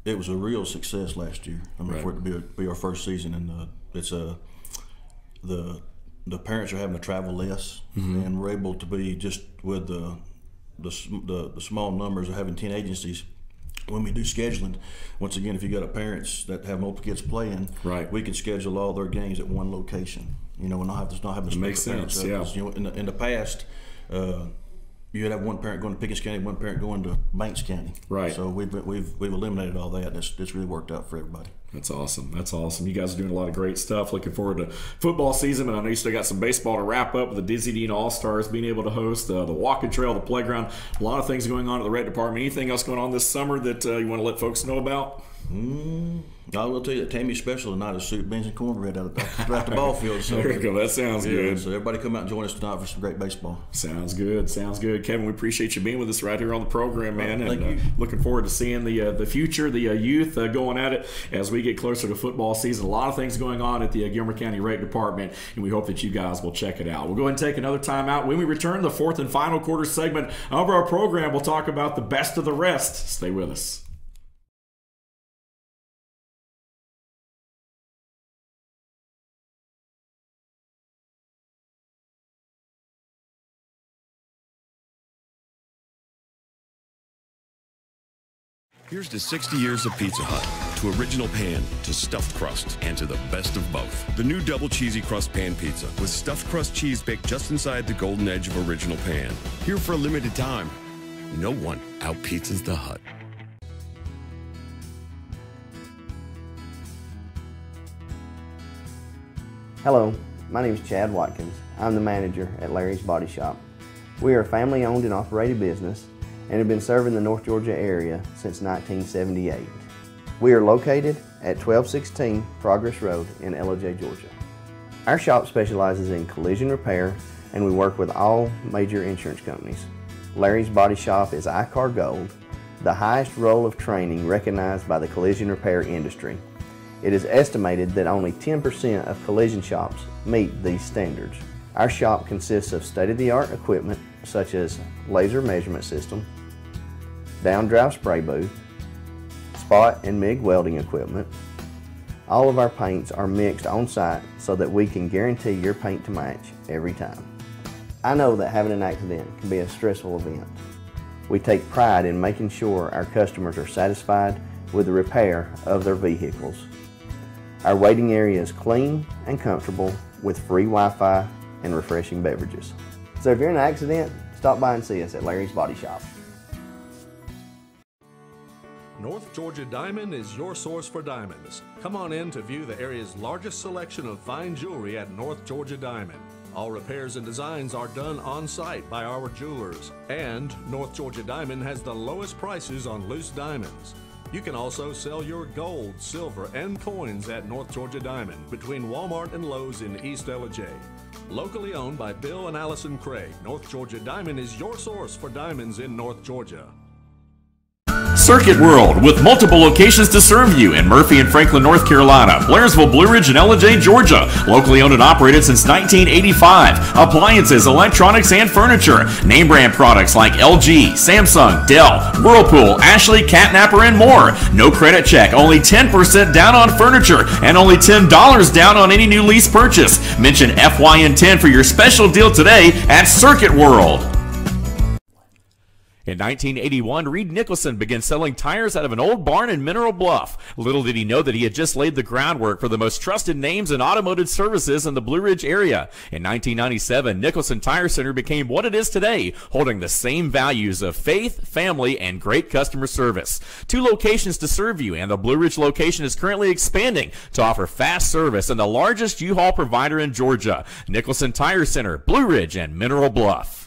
it was a real success last year. For it to be our first season, and it's the parents are having to travel less, and we're able to be just with the small numbers of having 10 agencies. When we do scheduling, once again, if you got parents that have multiple kids playing, we can schedule all their games at one location. And not having to makes sense. Yeah. In the past, you'd have one parent going to Pickens County, one parent going to Banks County. Right. So we've eliminated all that, and it's really worked out for everybody. That's awesome. You guys are doing a lot of great stuff. Looking forward to football season, and I know you still got some baseball to wrap up with the Dizzy Dean All-Stars, being able to host the walking trail, the playground, a lot of things going on at the rec department. Anything else going on this summer that you want to let folks know about? I will tell you that Tammy's special tonight is soup, beans, and cornbread out the ball field. So there you go. That sounds good. So everybody come out and join us tonight for some great baseball. Sounds good. Sounds good. Kevin, we appreciate you being with us right here on the program, man. Thank you. Looking forward to seeing the future, the youth going at it as we get closer to football season. A lot of things going on at the Gilmer County Rec Department, and we hope that you guys will check it out. We'll go ahead and take another time out. When we return, the fourth and final quarter segment of our program, we'll talk about the best of the rest. Stay with us. Here's to 60 years of Pizza Hut, to original pan, to stuffed crust, and to the best of both. The new double cheesy crust pan pizza with stuffed crust cheese baked just inside the golden edge of original pan. Here for a limited time. No one out-pizzas the Hut. Hello, my name is Chad Watkins. I'm the manager at Larry's Body Shop. We are a family-owned and operated business and have been serving the North Georgia area since 1978. We are located at 1216 Progress Road in LOJ, Georgia. Our shop specializes in collision repair, and we work with all major insurance companies. Larry's Body Shop is ICAR Gold, the highest role of training recognized by the collision repair industry. It is estimated that only 10% of collision shops meet these standards. Our shop consists of state-of-the-art equipment such as laser measurement system, down-drive spray booth, spot and MIG welding equipment. All of our paints are mixed on site so that we can guarantee your paint to match every time. I know that having an accident can be a stressful event. We take pride in making sure our customers are satisfied with the repair of their vehicles. Our waiting area is clean and comfortable with free Wi-Fi and refreshing beverages. So if you're in an accident, stop by and see us at Larry's Body Shop. North Georgia Diamond is your source for diamonds. Come on in to view the area's largest selection of fine jewelry at North Georgia Diamond. All repairs and designs are done on site by our jewelers. And North Georgia Diamond has the lowest prices on loose diamonds. You can also sell your gold, silver, and coins at North Georgia Diamond between Walmart and Lowe's in East LJ. Locally owned by Bill and Allison Craig, North Georgia Diamond is your source for diamonds in North Georgia. Circuit World, with multiple locations to serve you in Murphy and Franklin, North Carolina, Blairsville, Blue Ridge, and LJ, Georgia. Locally owned and operated since 1985. Appliances, electronics, and furniture. Name brand products like LG, Samsung, Dell, Whirlpool, Ashley, Catnapper, and more. No credit check, only 10% down on furniture, and only $10 down on any new lease purchase. Mention FYN10 for your special deal today at Circuit World. In 1981, Reed Nicholson began selling tires out of an old barn in Mineral Bluff. Little did he know that he had just laid the groundwork for the most trusted names in automotive services in the Blue Ridge area. In 1997, Nicholson Tire Center became what it is today, holding the same values of faith, family, and great customer service. 2 locations to serve you, and the Blue Ridge location is currently expanding to offer fast service and the largest U-Haul provider in Georgia. Nicholson Tire Center, Blue Ridge, and Mineral Bluff.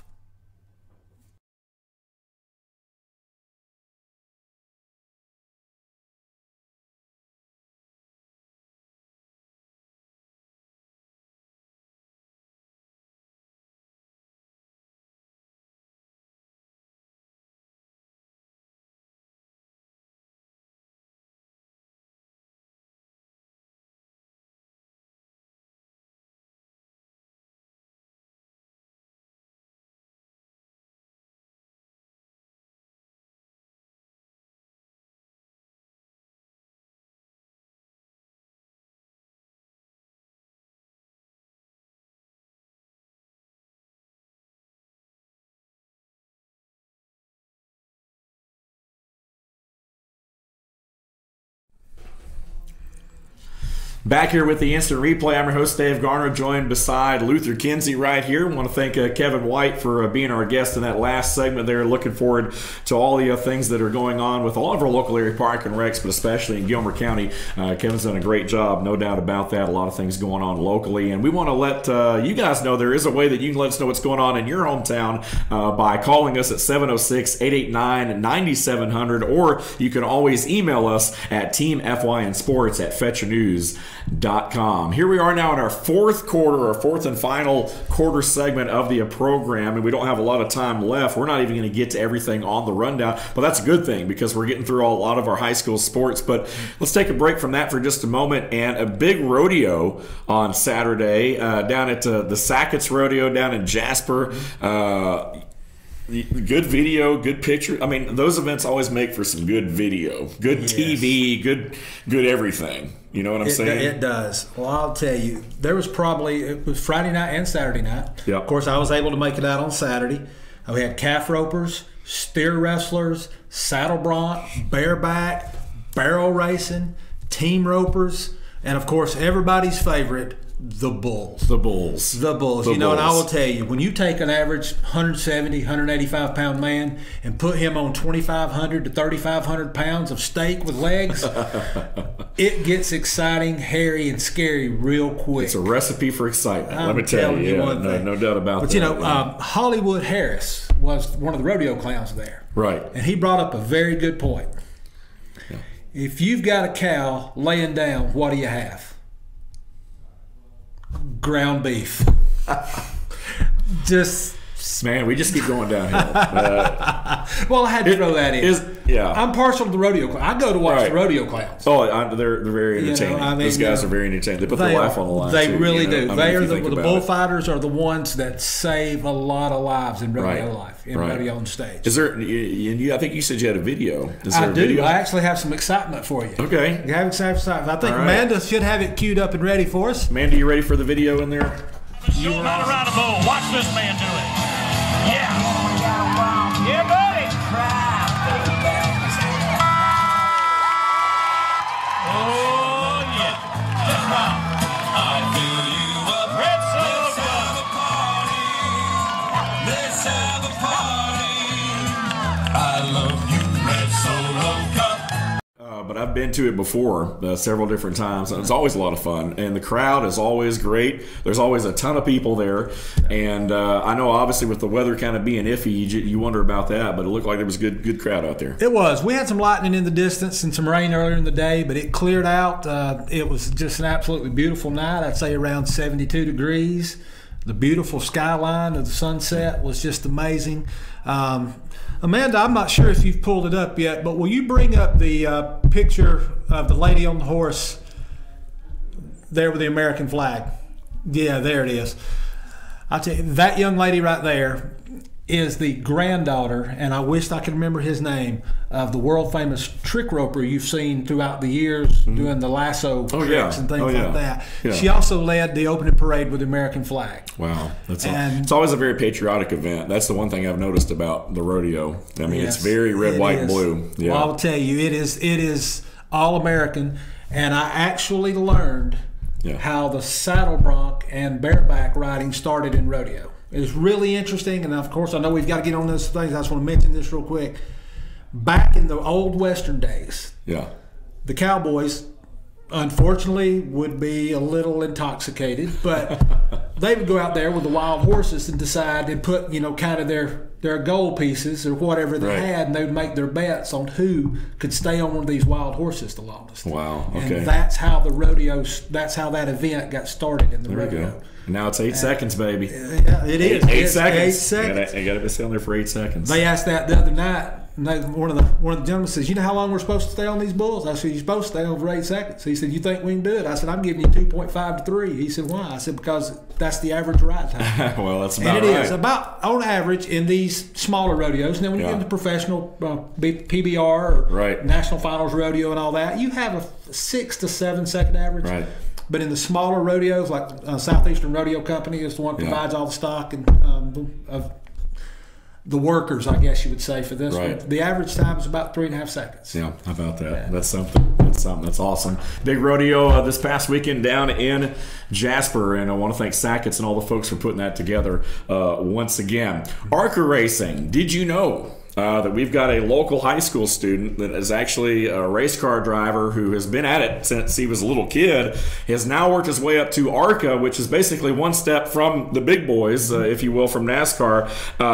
Back here with the instant replay, I'm your host, Dave Garner, joined beside Luther Kinsey right here. I want to thank Kevin White for being our guest in that last segment there. Looking forward to all the things that are going on with all of our local area park and recs, but especially in Gilmer County. Kevin's done a great job, no doubt about that. A lot of things going on locally, and we want to let you guys know there is a way that you can let us know what's going on in your hometown by calling us at 706-889-9700, or you can always email us at teamfynsports@fetchernews.com. Here we are now in our fourth and final quarter segment of the program, and we don't have a lot of time left. We're not even going to get to everything on the rundown, but that's a good thing because we're getting through a lot of our high school sports. But let's take a break from that for just a moment. And a big rodeo on Saturday down at the Sackett's Rodeo down in Jasper. Good video, good picture. I mean, those events always make for some good video, good TV, good everything. You know what I'm saying? It does. Well, I'll tell you, it was Friday night and Saturday night. Yep. Of course, I was able to make it out on Saturday. We had calf ropers, steer wrestlers, saddle bronc, bareback, barrel racing, team ropers, and of course, everybody's favorite, the bulls. The bulls. And I will tell you, when you take an average 170, 185 pound man and put him on 2,500 to 3,500 pounds of steak with legs, it gets exciting, hairy, and scary real quick. It's a recipe for excitement. Let me tell you. No doubt about that. But you know, Hollywood Harris was one of the rodeo clowns there. Right. And he brought up a very good point. Yeah. If you've got a cow laying down, what do you have? Ground beef. Man, we just keep going downhill. Well, I had to throw that in. Yeah, I'm partial to the rodeo clowns. I go to watch the rodeo clowns. Oh, they're very entertaining. Those guys are very entertaining. They put their life on the line. They really do. I mean, they are the bullfighters are the ones that save a lot of lives in rodeo life, rodeo on stage. Is there? I think you said you had a video. I do. I actually have some excitement for you. Okay. You have some excitement. I think Amanda should have it queued up and ready for us. Amanda, you ready for the video in there? Show not around a bull. Watch this man do it. Yeah. Yeah, buddy. Oh, yeah. Just now. I fill you up. Red Soda. Let's have a party. I love you, Red Solo Cup. But I've been to it before several different times, and it's always a lot of fun. And the crowd is always great. There's always a ton of people there. And I know, obviously, with the weather kind of being iffy, you wonder about that. But it looked like there was a good crowd out there. It was. We had some lightning in the distance and some rain earlier in the day, but it cleared out. It was just an absolutely beautiful night. I'd say around 72 degrees. The beautiful skyline of the sunset was just amazing. Amanda, I'm not sure if you've pulled it up yet, but will you bring up the picture of the lady on the horse there with the American flag? Yeah, there it is. I'll tell you, that young lady right there is the granddaughter, and I wished I could remember his name, of the world famous trick roper you've seen throughout the years doing the lasso tricks and things like that. Yeah. She also led the opening parade with the American flag. Wow. It's always a very patriotic event. That's the one thing I've noticed about the rodeo. I mean, it's very red, white, and blue. Yeah. Well, I'll tell you, it is all American, and I actually learned how the saddle bronc and bareback riding started in rodeo. It was really interesting, and of course, I know we've got to get on those things. I just want to mention this real quick. Back in the old Western days, the cowboys, unfortunately, would be a little intoxicated, but they would go out there with the wild horses and decide to put, kind of their gold pieces or whatever they had, and they would make their bets on who could stay on one of these wild horses the longest. Wow. Okay. And that's how that event got started in the rodeo. Go. Now it's 8 seconds, baby. Yeah, it is. 8 seconds. 8 seconds. You got to be sitting there for 8 seconds. They asked that the other night. And one of the gentlemen says, "You know how long we're supposed to stay on these bulls?" I said, "You're supposed to stay over 8 seconds." He said, "You think we can do it?" I said, "I'm giving you 2.5 to 3." He said, "Why?" I said, "Because that's the average ride time." Well, that's about and it right. is about on average in these smaller rodeos. And then when you get into professional PBR or National Finals Rodeo and all that, you have a 6 to 7 second average. Right. But in the smaller rodeos, like Southeastern Rodeo Company is the one that provides all the stock and the workers, I guess you would say, for this Right. one. The average time is about 3.5 seconds. Yeah, how about that? Yeah. That's something. That's awesome. Big rodeo this past weekend down in Jasper, and I want to thank Sackett's and all the folks for putting that together once again. ARCA Racing, did you know that we've got a local high school student that is actually a race car driver who has been at it since he was a little kid, has now worked his way up to ARCA, which is basically one step from the big boys, if you will, from NASCAR.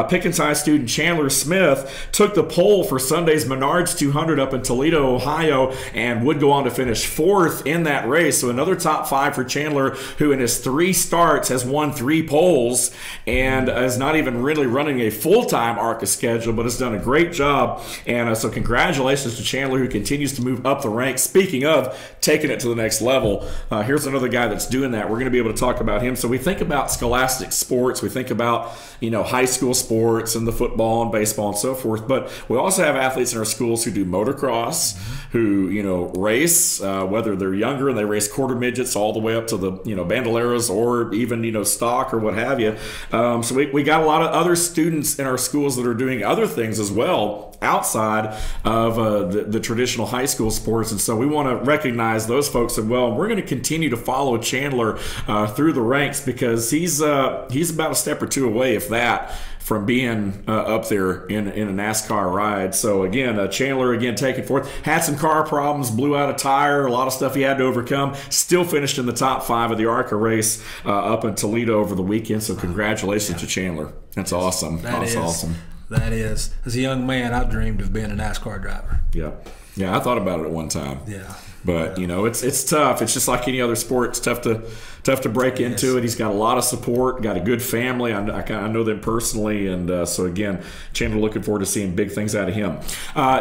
Pickens High student Chandler Smith took the pole for Sunday's Menards 200 up in Toledo, Ohio, and would go on to finish 4th in that race. So another top 5 for Chandler, who in his 3 starts has won 3 poles and is not even really running a full-time ARCA schedule, but has done a great job. And so congratulations to Chandler, who continues to move up the ranks. Speaking of taking it to the next level, here's another guy that's doing that. We're going to be able to talk about him. So we think about scholastic sports, we think about high school sports and the football and baseball and so forth, but we also have athletes in our schools who do motocross, who race, whether they're younger and they race quarter midgets all the way up to the bandoleros or even stock or what have you. So we got a lot of other students in our schools that are doing other things as well outside of the traditional high school sports, and so we want to recognize those folks as well. We're going to continue to follow Chandler through the ranks, because he's about a step or two away, if that, from being up there in a NASCAR ride. So again, Chandler again taking forth, had some car problems, blew out a tire, a lot of stuff he had to overcome, still finished in the top 5 of the ARCA race up in Toledo over the weekend. So congratulations to Chandler. That's awesome. That's awesome. That is. As a young man, I dreamed of being a NASCAR driver. Yeah, I thought about it at one time. Yeah. But it's tough. It's just like any other sport. It's tough to break into it. He's got a lot of support, got a good family. I know them personally, and so again, Chandler, looking forward to seeing big things out of him.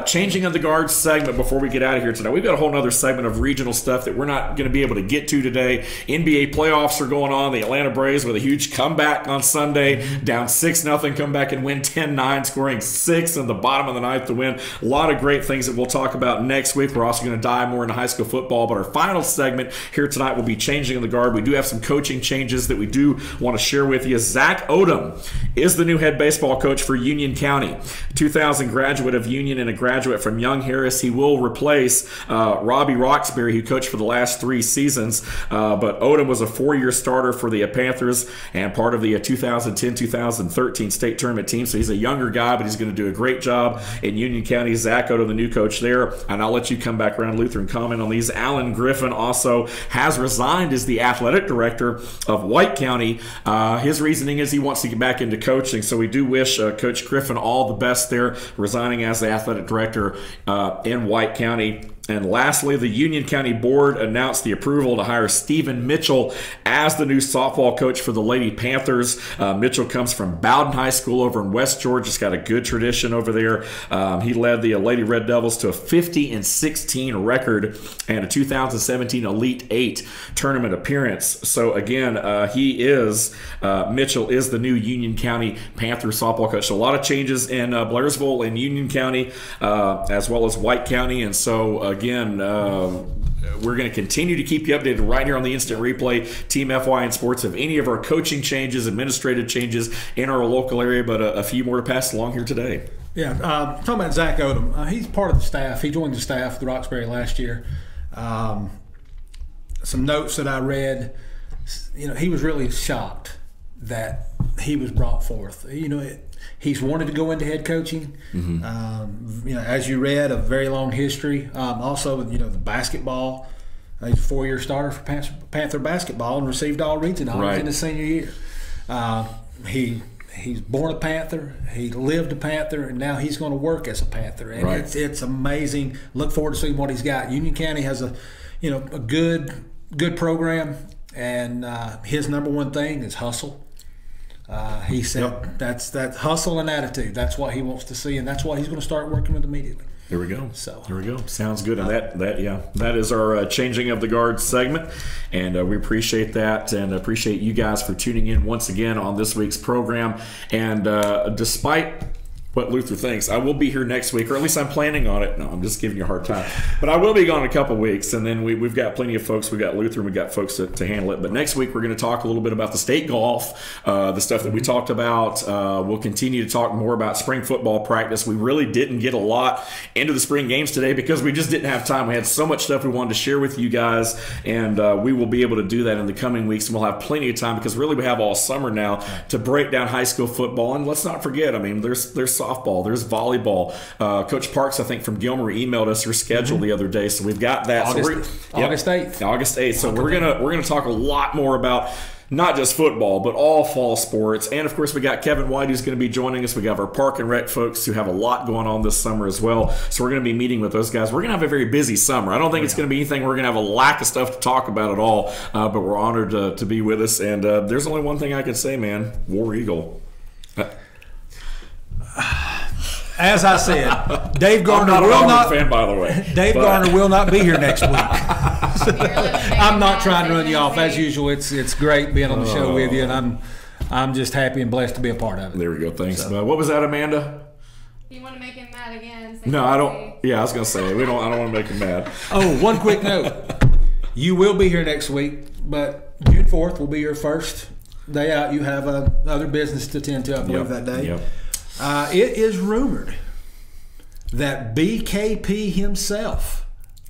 Changing of the guards segment before we get out of here tonight. We've got a whole other segment of regional stuff that we're not going to be able to get to today. NBA playoffs are going on. The Atlanta Braves with a huge comeback on Sunday, down 6-0, come back and win 10-9, scoring 6 in the bottom of the ninth to win. A lot of great things that we'll talk about next week. We're also going to dive more into high school football, but our final segment here tonight will be changing of the guard. We do have some coaching changes that we do want to share with you. Zach Odom is the new head baseball coach for Union County. 2000 graduate of Union and a graduate from Young Harris. He will replace Robbie Roxbury, who coached for the last 3 seasons, but Odom was a 4-year starter for the Panthers and part of the 2010-2013 state tournament team. So he's a younger guy, but he's going to do a great job in Union County. Zach Odom, the new coach there, and I'll let you come back around, Luther, and comment on these. Alan Griffin also has resigned as the athletic director of White County. His reasoning is he wants to get back into coaching, so we do wish Coach Griffin all the best there, resigning as the athletic director in White County. And lastly, the Union County Board announced the approval to hire Stephen Mitchell as the new softball coach for the Lady Panthers. Mitchell comes from Bowden High School over in West Georgia. He's got a good tradition over there. He led the Lady Red Devils to a 50-16 record and a 2017 Elite 8 tournament appearance. So again, Mitchell is the new Union County Panthers softball coach. So a lot of changes in Blairsville and Union County, as well as White County. And so again, we're going to continue to keep you updated right here on the Instant Replay, Team FYN Sports, of any of our coaching changes, administrative changes in our local area, but a few more to pass along here today. Yeah, talking about Zach Odom, he's part of the staff. He joined the staff with Roxbury last year. Some notes that I read, he was really shocked that he was brought forth. He's wanted to go into head coaching. Mm-hmm. As you read, a very long history. Also, the basketball. He's a 4-year starter for Panther basketball and received all region honors in his senior year. He's born a Panther. He lived a Panther, and now he's going to work as a Panther. And it's amazing. Look forward to seeing what he's got. Union County has a good program, and his number one thing is hustle. He said that's hustle and attitude. That's what he wants to see, and that's what he's going to start working with immediately. There we go. There we go. Sounds good. And that is our changing of the guard segment, and we appreciate that, and appreciate you guys for tuning in once again on this week's program. And despite what Luther thinks. I will be here next week, or at least I'm planning on it. No, I'm just giving you a hard time. But I will be gone a couple weeks, and then we've got plenty of folks. We've got Luther, and we've got folks to handle it. But next week, we're going to talk a little bit about the state golf, the stuff that we talked about. We'll continue to talk more about spring football practice. We really didn't get a lot into the spring games today because we just didn't have time. We had so much stuff we wanted to share with you guys, and we will be able to do that in the coming weeks, and we'll have plenty of time because really we have all summer now to break down high school football. And let's not forget, I mean, there's softball, there's volleyball. Coach Parks, I think, from Gilmer emailed us her schedule the other day, so we've got that. August 8th. August 8th. So we're gonna talk a lot more about not just football, but all fall sports. And of course, we got Kevin White who's going to be joining us. We got our Park and Rec folks who have a lot going on this summer as well. So we're going to be meeting with those guys. We're going to have a very busy summer. I don't think it's going to be anything we're going to have a lack of stuff to talk about at all. But we're honored to be with us. And there's only one thing I can say, man. War Eagle. As I said, Dave Garner will not. Fan, by the way, Dave Garner will not be here next week. I'm not trying to run you off as usual. It's great being on the show with you, and I'm just happy and blessed to be a part of it. There we go. Thanks. So. What was that, Amanda? You want to make him mad again? No, I don't. Yeah, I was gonna say I don't want to make him mad. Oh, one quick note: you will be here next week, but June 4th will be your first day out. You have other business to tend to, I believe, that day. Yep. It is rumored that BKP himself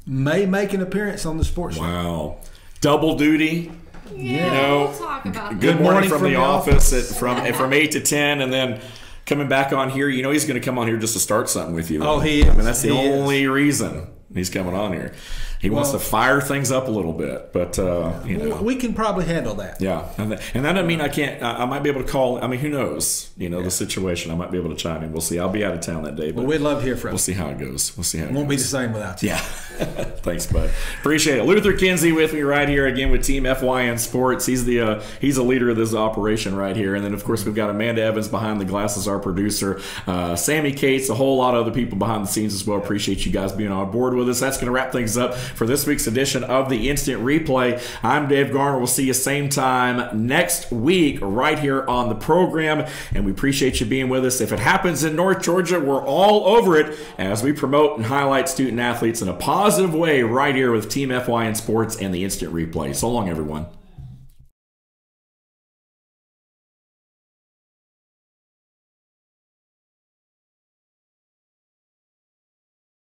may make an appearance on the sports show. Wow. Double duty. Yeah, we'll talk about Good morning from the office from 8 to 10, and then coming back on here. You know he's going to come on here just to start something with you. Oh, he is. I mean, that's the only reason he's coming on here. He wants to fire things up a little bit, but you know, we can probably handle that. Yeah, and that doesn't mean I can't. I might be able to call. I mean, who knows? You know, the situation. I might be able to chime in. We'll see. I'll be out of town that day, but we'd love to hear from you. We'll see how it goes. It won't be the same without you. Yeah. Thanks, bud. Appreciate it. Luther Kinsey with me right here again with Team FYN Sports. He's a leader of this operation right here, and then of course we've got Amanda Evans behind the glasses, our producer. Sammy Cates, a whole lot of other people behind the scenes as well. Appreciate you guys being on board with us. That's going to wrap things up for this week's edition of the Instant Replay. I'm Dave Garner. We'll see you same time next week right here on the program, and we appreciate you being with us. If it happens in North Georgia, we're all over it as we promote and highlight student athletes in a positive way right here with Team FYN Sports and the Instant Replay. So long, everyone.